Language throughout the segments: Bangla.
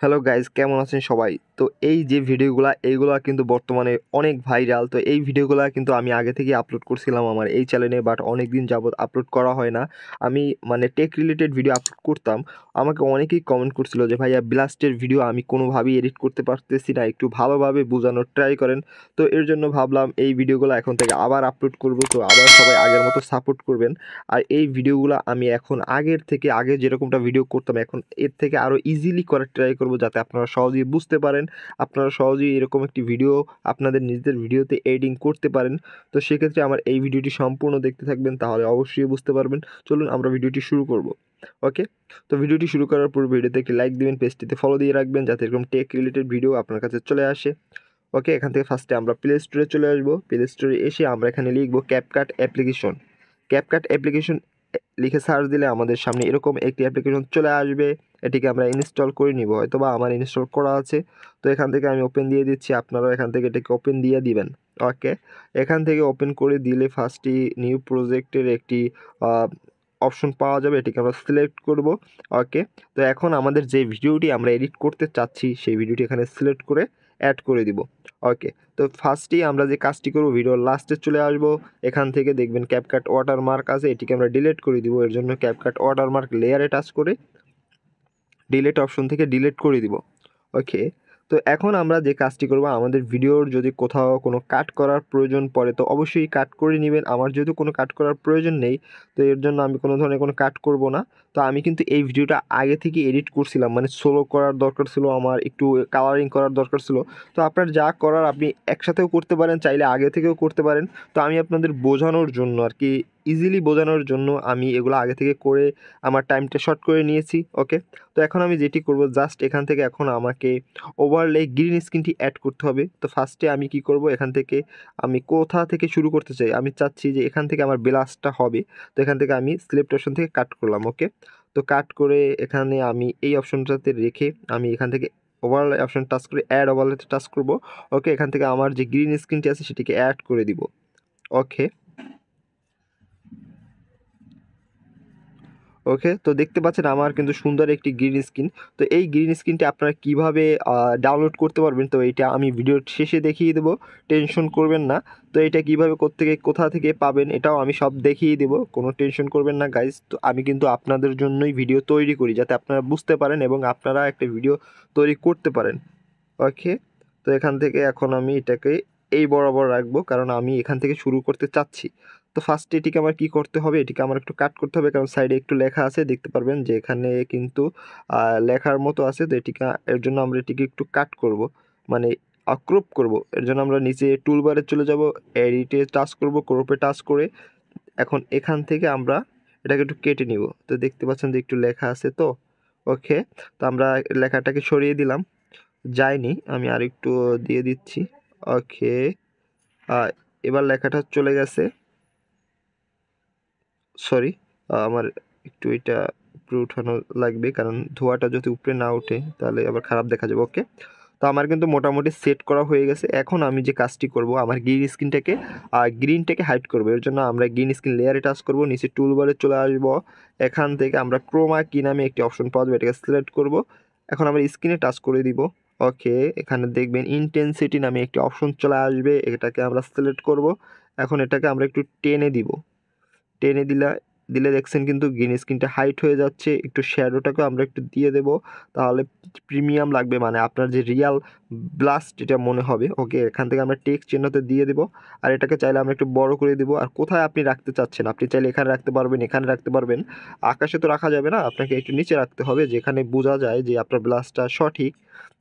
হ্যালো গাইজ, কেমন আছেন সবাই? তো এই যে ভিডিওগুলা এইগুলা কিন্তু বর্তমানে অনেক ভাইরাল। তো এই ভিডিওগুলা কিন্তু আমি আগে থেকেই আপলোড করছিলাম আমার এই চ্যানেলে, বাট অনেক দিন যাবত আপলোড করা হয় না। আমি টেক রিলেটেড ভিডিও আপলোড করতাম। আমাকে অনেকেই কমেন্ট করছিল যে ভাইয়া ব্লাস্টের ভিডিও আমি কোনোভাবেই এডিট করতে পারতেছি না, একটু ভালোভাবে বোঝানোর ট্রাই করেন। তো এর জন্য ভাবলাম এই ভিডিওগুলো এখন থেকে আবার আপলোড করব। তো আবার সবাই আগের মতো সাপোর্ট করবেন। আর এই ভিডিওগুলো আমি এখন আগে যেরকমটা ভিডিও করতাম এখন এর থেকে আরও ইজিলি করার ট্রাই করব, যাতে আপনারা সহজেই বুঝতে পারেন, আপনারা সহজেই এরকম একটি ভিডিও আপনাদের নিজেদের ভিডিওতে এডিটিং করতে পারেন। তো সেক্ষেত্রে আমার এই ভিডিওটি সম্পূর্ণ দেখতে থাকবেন, তাহলে অবশ্যই বুঝতে পারবেন। চলুন আমরা ভিডিওটি শুরু করব। ওকে, তো ভিডিওটি শুরু করার পর ভিডিওতে একটি লাইক দিবেন, পেজটিতে ফলো দিয়ে রাখবেন, যাতে এরকম টেক রিলেটেড ভিডিও আপনার কাছে চলে আসে। ওকে, এখান থেকে ফার্স্টে আমরা প্লে স্টোরে চলে আসবো। প্লে স্টোরে এসে আমরা এখানে লিখবো ক্যাপকাট অ্যাপ্লিকেশন। ক্যাপকাট অ্যাপ্লিকেশন লিখে সার্চ দিলে আমাদের সামনে এরকম একটি অ্যাপ্লিকেশন চলে আসবে। এটিকে আমরা ইনস্টল করে নিব, হয়তো বা আমার ইনস্টল করা আছে। তো এখান থেকে আমি ওপেন দিয়ে দিচ্ছি, আপনারাও এখান থেকে এটাকে ওপেন দিয়ে দিবেন। ওকে, এখান থেকে ওপেন করে দিলে ফার্স্টই নিউ প্রজেক্টের একটি অপশন পাওয়া যাবে, এটিকে আমরা সিলেক্ট করব। ওকে, তো এখন আমাদের যে ভিডিওটি আমরা এডিট করতে চাচ্ছি সেই ভিডিওটি এখানে সিলেক্ট করে অ্যাড করে দিব। ওকে, তো ফার্স্টেই আমরা যে কাজটি করব, ভিডিওর লাস্টে চলে আসব। এখান থেকে দেখবেন ক্যাপকাট ওয়াটারমার্ক আছে, এটিকে আমরা ডিলিট করে দিব। এর জন্য ক্যাপকাট ওয়াটারমার্ক লেয়ারে টাচ করে ডিলিট অপশন থেকে ডিলিট করে দিব। ওকে, তো এখন আমরা যে কাজটি করব, আমাদের ভিডিওর যদি কোথাও কোনো কাট করার প্রয়োজন পড়ে তো অবশ্যই কাট করে নেবেন। আমার যেহেতু কোনো কাট করার প্রয়োজন নেই, তো এর জন্য আমি কোনো ধরনের কোনো কাট করব না। তো আমি কিন্তু এই ভিডিওটা আগে থেকে এডিট করছিলাম, সোলো করার দরকার ছিল, আমার একটু কালারিং করার দরকার ছিল। তো আপনার যা করার আপনি একসাথেও করতে পারেন, চাইলে আগে থেকেও করতে পারেন। তো আমি আপনাদের বোঝানোর জন্য আর কি, ইজিলি বোঝানোর জন্য আমি এগুলো আগে থেকে করে আমার টাইমটা শর্ট করে নিয়েছি। ওকে, তো এখন আমি যেটি করব, জাস্ট এখান থেকে এখন আমাকে ওভারলে গ্রিন স্ক্রিনটি অ্যাড করতে হবে। তো ফার্স্টে আমি কি করব, এখান থেকে আমি কোথা থেকে শুরু করতে চাই, আমি চাচ্ছি যে এখান থেকে আমার ব্লাস্টটা হবে। তো এখান থেকে আমি সিলেক্ট অপশন থেকে কাট করলাম। ওকে, তো কাট করে এখানে আমি এই অপশনটাতে রেখে আমি এখান থেকে ওভারলে অপশন টাচ করে অ্যাড ওভারলেতে টাচ করব। ওকে, এখান থেকে আমার যে গ্রিন স্ক্রিনটি আছে সেটিকে অ্যাড করে দিব। ওকে, ওকে, তো দেখতে পাচ্ছেন আমার কিন্তু সুন্দর একটি গ্রিন স্ক্রিন। তো এই গ্রিন স্ক্রিনটি আপনারা কিভাবে ডাউনলোড করতে পারবেন, তো এটা আমি ভিডিওর শেষে দেখিয়ে দেবো, টেনশন করবেন না। তো এটা কিভাবে কোথা থেকে পাবেন এটাও আমি সব দেখিয়ে দেবো, কোনো টেনশন করবেন না গাইজ। তো আমি কিন্তু আপনাদের জন্যই ভিডিও তৈরি করি, যাতে আপনারা বুঝতে পারেন এবং আপনারা একটা ভিডিও তৈরি করতে পারেন। ওকে, তো এখান থেকে এখন আমি এটাকে এই বরাবর রাখবো, কারণ আমি এখান থেকে শুরু করতে চাচ্ছি। তো ফার্স্টে এটিকে আমার কি করতে হবে, এটিকে আমার একটু কাট করতে হবে, কারণ সাইডে একটু লেখা আছে, দেখতে পারবেন যে এখানে কিন্তু লেখার মতো আছে। তো এটিকে, এর জন্য আমরা এটিকে একটু কাট করব, মানে ক্রপ করব। এর জন্য আমরা নিচে টুলবারে চলে যাব, এডিটে টাচ করব, ক্রপে টাচ করে এখন এখান থেকে আমরা এটাকে একটু কেটে নিব। তো দেখতে পাচ্ছেন যে একটু লেখা আছে। তো ওকে, তো আমরা লেখাটাকে সরিয়ে দিলাম, যায়নি, আমি আরেকটু দিয়ে দিচ্ছি। ওকে, এবার লেখাটা চলে গেছে। সরি, আমার একটু এটা উপরে উঠানো লাগবে, কারণ ধোঁয়াটা যদি উপরে না ওঠে তাহলে আবার খারাপ দেখা যাবে। ওকে, তো আমার কিন্তু মোটামুটি সেট করা হয়ে গেছে। এখন আমি যে কাজটি করব, আমার গ্রিনটাকে হাইড করবো। এর জন্য আমরা গ্রিন স্ক্রিন লেয়ারে টাচ করব, নিচে টুলবারে চলে আসব। এখান থেকে আমরা ক্রোমা কি নামে একটি অপশন পাওয়া যাবে, এটাকে সিলেক্ট করব। এখন আমরা স্ক্রিনে টাচ করে দিব। ওকে, এখানে দেখবেন ইন্টেন্সিটি নামে একটি অপশন চলে আসবে, এটাকে আমরা সিলেক্ট করব। এখন এটাকে আমরা একটু টেনে দিব। টেনে দিলে দেখছেন কিন্তু গ্রিন স্ক্রিনটা হাইট হয়ে যাচ্ছে। একটু শ্যাডোটাকেও আমরা একটু দিয়ে দেব, তাহলে প্রিমিয়াম লাগবে, আপনার যে রিয়াল ব্লাস্ট এটা মনে হবে। ওকে, এখান থেকে আমরা টেক্সট চিহ্নতে দিয়ে দেব। আর এটাকে চাইলে আমরা একটু বড় করে দেব। আর কোথায় আপনি রাখতে চাচ্ছেন, আপনি চাইলে এখানে রাখতে পারবেন, এখানে রাখতে পারবেন। আকাশে তো রাখা যাবে না, আপনাকে একটু নিচে রাখতে হবে, যেখানে বোঝা যায় যে আপনার ব্লাস্টটা সঠিক।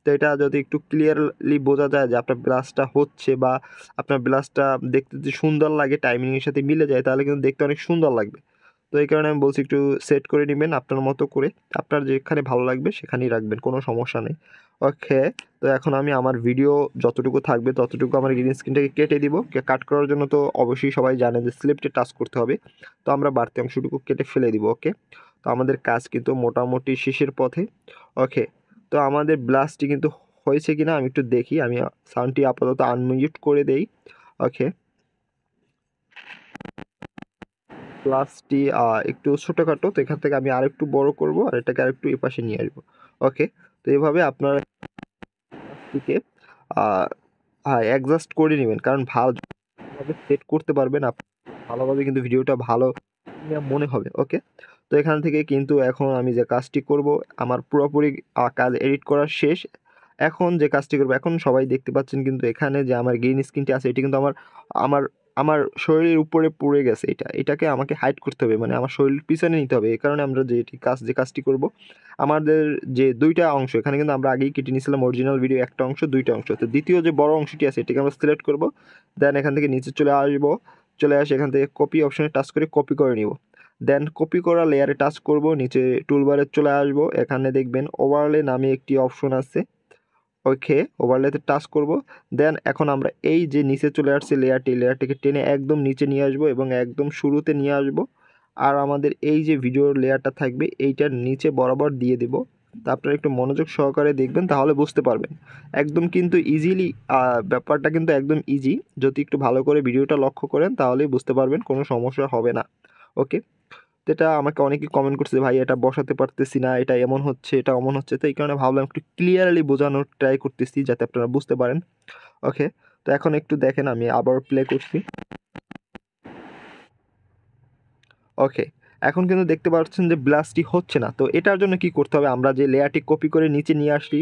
তো এটা যদি একটু ক্লিয়ারলি বোঝা যায় যে আপনার ব্লাস্টটা হচ্ছে, বা আপনার ব্লাস্টটা দেখতে যে সুন্দর লাগে, টাইমিংয়ের সাথে মিলে যায়, তাহলে কিন্তু দেখতে অনেক সুন্দর লাগবে। তো এই কারণে আমি বলছি একটু সেট করে নেবেন আপনার মতো করে, আপনার যেখানে ভালো লাগবে সেখানেই রাখবেন, কোনো সমস্যা নেই। ওকে, তো এখন আমি আমার ভিডিও যতটুকু থাকবে ততটুকু আমার গ্রিন স্ক্রিনটাকে কেটে দিব। কাট করার জন্য তো অবশ্যই সবাই জানে যে সিলেক্টে টাচ করতে হবে। তো আমরা বাড়তি অংশটুকু কেটে ফেলে দিব। ওকে, তো আমাদের কাজ কিন্তু মোটামুটি শেষের পথে। ওকে, তো আমাদের ব্লাস্টটি কিন্তু হয়েছে কিনা আমি একটু দেখি, আমি সাউন্ডটি আপাতত আনমিউট করে দেই। ওকে, প্লাসটি একটু ছোটোখাটো, তো এখান থেকে আমি আরেকটু বড় করব, আর এটাকে আরেকটু এপাশে নিয়ে আসবো। ওকে, তো তো এভাবে আপনারা কাজটিকে অ্যাডজাস্ট করে নেবেন, কারণ ভালোভাবে সেট করতে পারবেন ভালোভাবে কিন্তু ভিডিওটা ভালো মনে হবে। ওকে, তো এখান থেকে কিন্তু এখন আমি যে কাজটি করব, আমার পুরোপুরি কাজ এডিট করা শেষ। এখন যে কাজটি করব, এখন সবাই দেখতে পাচ্ছেন কিন্তু এখানে যে আমার গ্রিন স্ক্রিনটি আছে এটি কিন্তু আমার আমার শরীরের উপরে পড়ে গেছে। এটাকে আমাকে হাইড করতে হবে, মানে আমার শরীরের পিছনে নিতে হবে। এই কারণে আমরা যে কাজটি করব, আমাদের যে দুইটা অংশ এখানে কিন্তু আমরা আগেই কেটে নিয়েছিলাম অরিজিনাল ভিডিও একটা অংশ, দুইটা অংশ। তো দ্বিতীয় যে বড় অংশটি আছে এটাকে আমরা সিলেক্ট করব, দেন এখান থেকে নিচে চলে আসে এখান থেকে কপি অপশনে টাচ করে কপি করে নিব। দেন কপি করা লেয়ারে টাচ করব, নিচে টুলবারে চলে আসব, এখানে দেখবেন ওভারলে নামে একটি অপশন আছে। ওকে, ওভারলেতে টাচ করব। দেন এখন আমরা এই যে নিচে চলে আসছে লেয়ারটিকে টেনে একদম নিচে নিয়ে আসব এবং একদম শুরুতে নিয়ে আসব। আর আমাদের এই যে ভিডিওর লেয়ারটা থাকবে এইটার নিচে বরাবর দিয়ে দেব। তা আপনারা একটু মনোযোগ সহকারে দেখবেন, তাহলে বুঝতে পারবেন। একদম কিন্তু ইজিলি, ব্যাপারটা কিন্তু একদম ইজি। যদি একটু ভালো করে ভিডিওটা লক্ষ্য করেন তাহলেই বুঝতে পারবেন, কোনো সমস্যা হবে না। ওকে, তো এটা আমাকে অনেকেই কমেন্ট করছে, ভাই এটা বসাতে পারতেছি না, এটা এমন হচ্ছে, এটা অমন হচ্ছে। তো এই কারণে ভাবলাম একটু ক্লিয়ারলি বোঝানোর ট্রাই করতেছি যাতে আপনারা বুঝতে পারেন। ওকে, তো এখন একটু দেখেন, আমি আবার প্লে করছি। ওকে, এখন কিন্তু দেখতে পাচ্ছেন যে ব্লাস্টটি হচ্ছে না। তো এটার জন্য কি করতে হবে, আমরা যে লেয়ারটি কপি করে নিচে নিয়ে আসি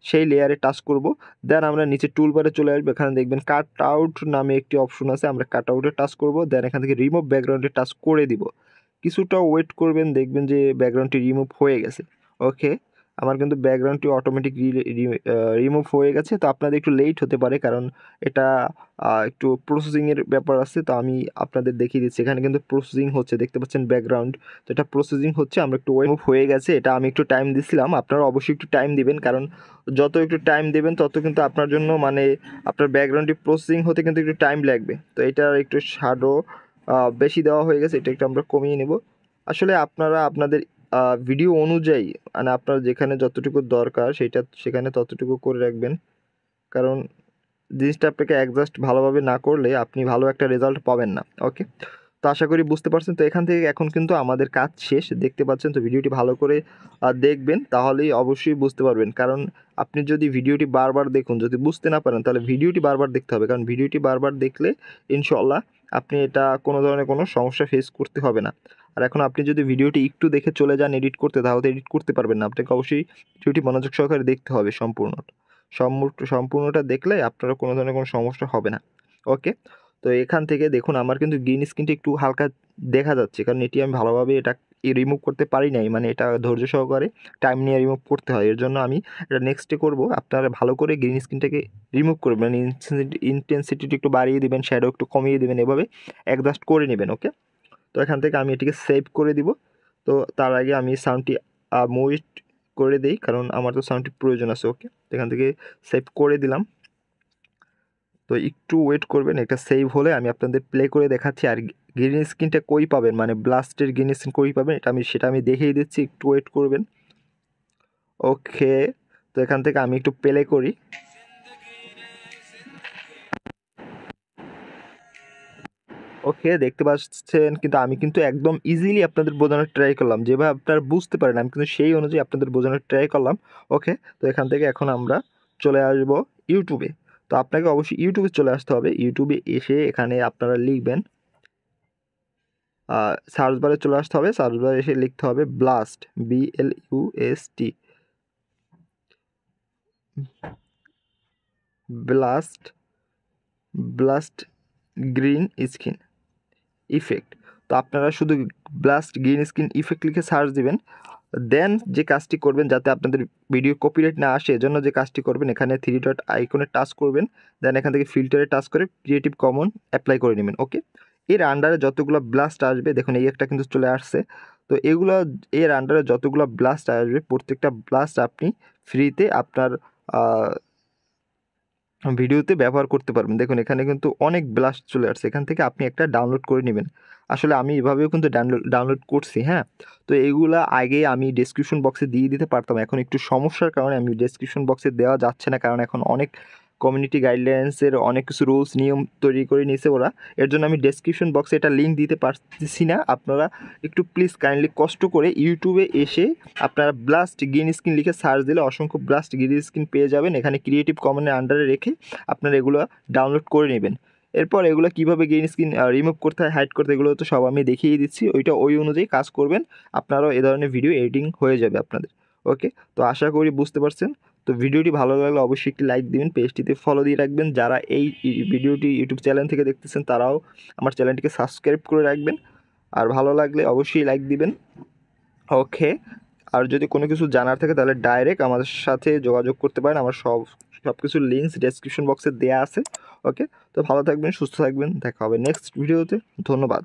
সেই লেয়ারে টাচ করব। দেন আমরা নিচে টুলবারে চলে আসবো, এখানে দেখবেন কাট আউট নামে একটি অপশন আছে, আমরা কাট আউটে টাচ করব। দেন এখান থেকে রিমুভ ব্যাকগ্রাউন্ডে টাচ করে দিব। কিছুটা ওয়েট করবেন, দেখবেন যে ব্যাকগ্রাউন্ডটি রিমুভ হয়ে গেছে। ওকে, আমার কিন্তু ব্যাকগ্রাউন্ডটি অটোমেটিক রিমুভ হয়ে গেছে। তো আপনাদের একটু লেট হতে পারে, কারণ এটা একটু প্রসেসিংয়ের ব্যাপার আছে। তো আমি আপনাদের দেখিয়ে দিচ্ছি, এখানে কিন্তু প্রসেসিং হচ্ছে, দেখতে পাচ্ছেন ব্যাকগ্রাউন্ড, তো এটা প্রসেসিং হচ্ছে। আমরা একটু ওয়েট হয়ে গেছে, এটা আমি একটু টাইম দিছিলাম, আপনারা অবশ্যই একটু টাইম দিবেন, কারণ যত একটু টাইম দেবেন তত কিন্তু আপনার জন্য, মানে আপনার ব্যাকগ্রাউন্ডটি প্রসেসিং হতে কিন্তু একটু টাইম লাগবে। তো এটার একটু শ্যাডো বেশি দেওয়া হয়ে গেছে, এটা একটু আমরা কমিয়ে নেব। আসলে আপনারা আপনাদের ভিডিও অনুযায়ী, মানে আপনার যেখানে যতটুকু দরকার সেখানে ততটুকু করে রাখবেন, কারণ জিনিসটা আপনাকে অ্যাডজাস্ট ভালোভাবে না করলে আপনি ভালো একটা রেজাল্ট পাবেন না। ওকে, তো আশা করি বুঝতে পারছেন। তো এখান থেকে এখন কিন্তু আমাদের কাজ শেষ, দেখতে পাচ্ছেন। তো ভিডিওটি ভালো করে দেখবেন, তাহলেই অবশ্যই বুঝতে পারবেন। কারণ আপনি যদি ভিডিওটি বারবার দেখুন, যদি বুঝতে না পারেন, তাহলে ভিডিওটি বারবার দেখতে হবে, কারণ ভিডিওটি বারবার দেখলে ইনশাআল্লাহ আপনি এটা কোনো ধরনের কোনো সমস্যা ফেস করতে হবে না। আর এখন আপনি যদি ভিডিওটি একটু দেখে চলে যান এডিট করতে, তাহলে এডিট করতে পারবেন না। আপনাকে অবশ্যই ভিডিওটি মনোযোগ সহকারে দেখতে হবে সম্পূর্ণটা দেখলে আপনারা কোনো ধরনের কোনো সমস্যা হবে না। ওকে, তো এখান থেকে দেখুন আমার কিন্তু গ্রিন স্ক্রিনটা একটু হালকা দেখা যাচ্ছে, কারণ এটি আমি ভালোভাবে এটা রিমুভ করতে পারি নাই, মানে এটা ধৈর্য সহকারে টাইম নিয়ে রিমুভ করতে হয়। এর জন্য আমি এটা নেক্সটে করব। আপনারা ভালো করে গ্রিন স্ক্রিনটাকে রিমুভ করবেন, মানে ইন্টেন্সিটিটা একটু বাড়িয়ে দেবেন, শ্যাডো একটু কমিয়ে দেবেন, এভাবে অ্যাডজাস্ট করে নেবেন। ওকে, তো এখান থেকে আমি এটিকে সেভ করে দিব। তো তার আগে আমি সাউন্ডটি মুভিট করে দিই, কারণ আমার তো সাউন্ডটি প্রয়োজন আছে। ওকে, এখান থেকে সেভ করে দিলাম। তো একটু ওয়েট করবেন, এটা সেভ হলে আমি আপনাদের প্লে করে দেখাচ্ছি। আর গ্রিন স্ক্রিনটা কই পাবেন, মানে ব্লাস্টের গ্রিন স্ক্রিন কই পাবেন, সেটা আমি দেখিয়ে দিচ্ছি, একটু ওয়েট করবেন। ওকে, তো এখান থেকে আমি একটু প্লে করি। ওকে, দেখতে পাচ্ছেন কিন্তু আমি কিন্তু একদম ইজিলি আপনাদের বোঝানোর ট্রাই করলাম, যেভাবে আপনারা বুঝতে পারেন আমি কিন্তু সেই অনুযায়ী আপনাদের বোঝানোর ট্রাই করলাম। ওকে, তো এখান থেকে এখন আমরা চলে আসব ইউটিউবে। তো আপনাকে অবশ্যই ইউটিউবে চলে আসতে হবে। ইউটিউবে এসে এখানে আপনারা লিখবেন, সার্চ বারে চলে আসতে হবে, সার্চ বারে এসে লিখতে হবে blast, BLUST, blast, blast green screen effect. তো আপনারা শুধু ব্লাস্ট গ্রিন স্ক্রিন ইফেক্ট লিখে সার্চ দিবেন। দেন যে কাজটি করবেন, যাতে আপনাদের ভিডিও কপিরাইট না আসে, এজন্য যে কাজটি করবেন, এখানে 3 ডট আইকনে টাচ করবেন। দেন এখান থেকে ফিল্টারে টাচ করে ক্রিয়েটিভ কমন অ্যাপ্লাই করে নেবেন। ওকে, এর আন্ডারে যতগুলো ব্লাস্ট আসবে, দেখুন এই একটা কিন্তু চলে আসছে। তো এর আন্ডারে যতগুলো ব্লাস্ট আসবে, প্রত্যেকটা ব্লাস্ট আপনি ফ্রিতে আপনার ভিডিওতে ব্যবহার করতে পারবেন। দেখুন এখানে কিন্তু অনেক ব্লাস্ট চলে আসছে, এখান থেকে আপনি একটা ডাউনলোড করে নেবেন। আসলে আমি এভাবেও কিন্তু ডাউনলোড করছি। হ্যাঁ, তো এইগুলা আগে আমি ডেসক্রিপশন বক্সে দিয়ে দিতে পারতাম, এখন একটু সমস্যার কারণে আমি ডেসক্রিপশন বক্সে দেওয়া যাচ্ছে না, কারণ এখন অনেক কমিউনিটি গাইডলাইন্সের অনেক কিছু রুলস নিয়ম তৈরি করে নিয়েছে ওরা। এর জন্য আমি ডেসক্রিপশন বক্সে এটা লিঙ্ক দিতে পারতেছি না। আপনারা একটু প্লিজ কাইন্ডলি কষ্ট করে ইউটিউবে এসে আপনারা ব্লাস্ট গ্রিন স্ক্রিন লিখে সার্চ দিলে অসংখ্য ব্লাস্ট গ্রিন স্ক্রিন পেয়ে যাবেন। এখানে ক্রিয়েটিভ কমনের আন্ডারে রেখে আপনারা এগুলো ডাউনলোড করে নেবেন। এরপর এগুলো কীভাবে গ্রিন স্ক্রিন রিমুভ করতে হয়, হাইড করতে, এগুলো তো সব আমি দেখিয়ে দিচ্ছি। ওই অনুযায়ী কাজ করবেন, আপনারাও এ ধরনের ভিডিও এডিটিং হয়ে যাবে আপনাদের। ওকে, তো আশা করি বুঝতে পারছেন। তো ভিডিওটি ভালো লাগলে অবশ্যই একটি লাইক দিবেন, পেজটিতে ফলো দিয়ে রাখবেন। যারা এই ভিডিওটি ইউটিউব চ্যানেল থেকে দেখতেছেন তারাও আমার চ্যানেলটিকে সাবস্ক্রাইব করে রাখবেন। আর ভালো লাগলে অবশ্যই লাইক দিবেন। ওকে, আর যদি কোনো কিছু জানার থাকে তাহলে ডাইরেক্ট আমাদের সাথে যোগাযোগ করতে পারেন। আমার সব কিছুর লিঙ্কস ডেসক্রিপশন বক্সে দেওয়া আছে। ওকে, তো ভালো থাকবেন, সুস্থ থাকবেন, দেখা হবে নেক্সট ভিডিওতে। ধন্যবাদ।